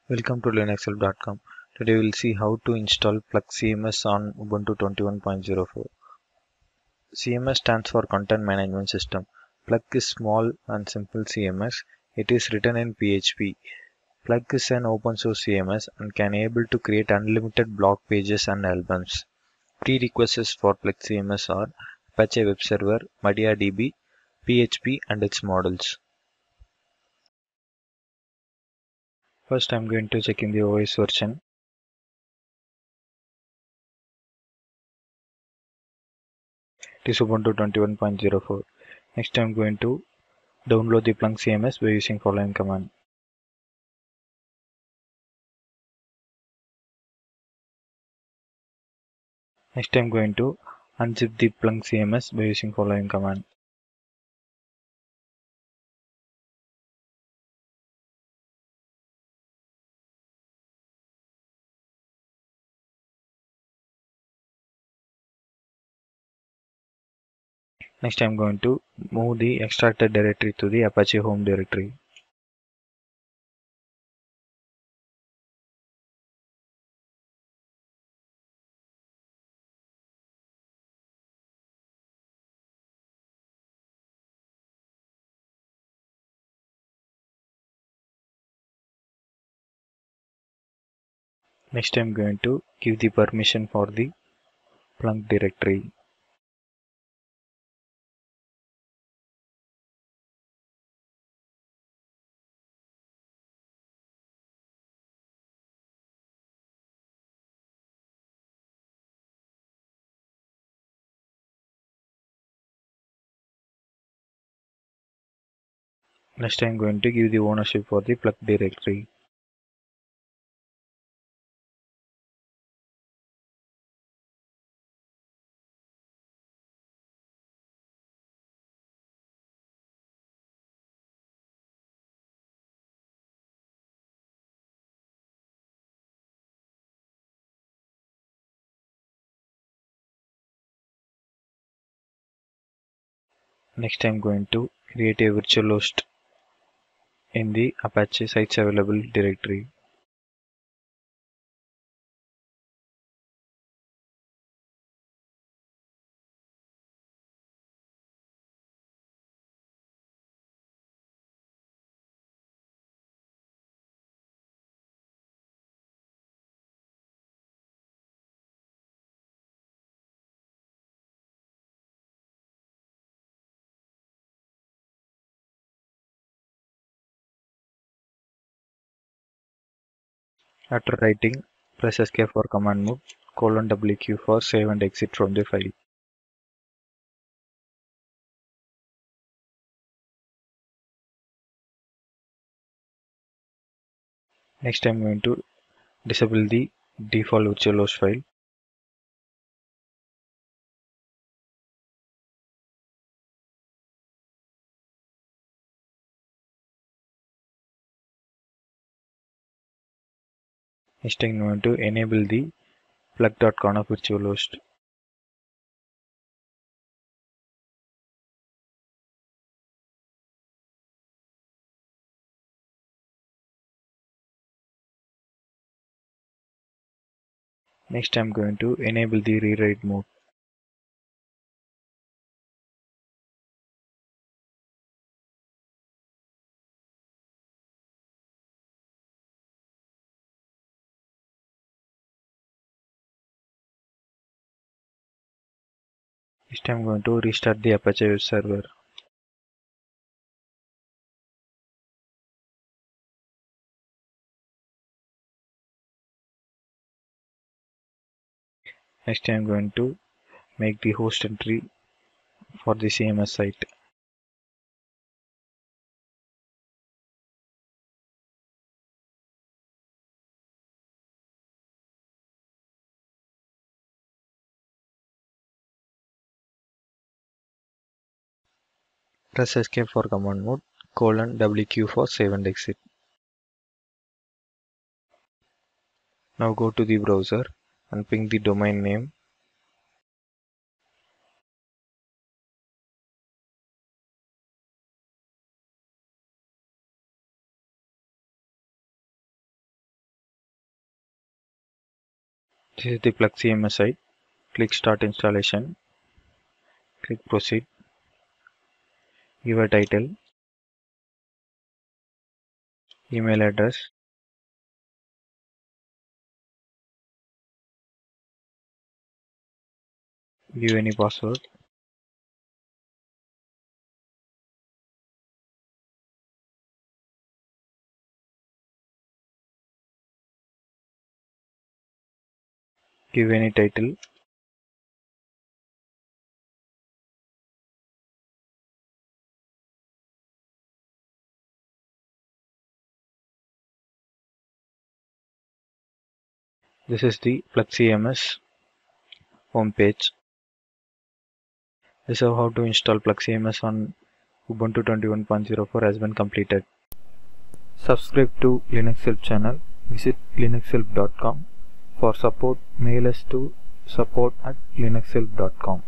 Welcome to linuxhelp.com. Today we'll see how to install Pluck CMS on Ubuntu 21.04. CMS stands for Content Management System. Pluck is small and simple CMS. It is written in PHP. Pluck is an open source CMS and can able to create unlimited blog pages and albums. Prerequisites for Pluck CMS are Apache Web Server, MariaDB, PHP and its models. First I'm going to check in the OS version. It is Ubuntu 21.04. Next I'm going to download the Pluck CMS by using following command. Next I'm going to unzip the Pluck CMS by using following command. Next I'm going to move the extracted directory to the Apache home directory. Next I'm going to give the permission for the Pluck directory. Next I'm going to give the ownership for the Pluck directory. Next I'm going to create a virtual host in the Apache sites available directory. After writing, press escape for command mode, :WQ for save and exit from the file. Next I'm going to disable the default virtual host file. Next I'm going to enable the Pluck.conf virtual host. Next I'm going to enable the rewrite mode. Next I'm going to restart the Apache web server. Next I'm going to make the host entry for the CMS site. Press escape for command mode, :WQ for save and exit. Now go to the browser and ping the domain name. This is the Pluck CMS site. Click Start Installation. Click Proceed. Give a title, email address, give any password. Give any title. This is the Pluck CMS home page. This is how to install Pluck CMS on Ubuntu 21.04 has been completed. Subscribe to Linux Help channel. Visit linuxhelp.com. For support, mail us to support@linuxhelp.com.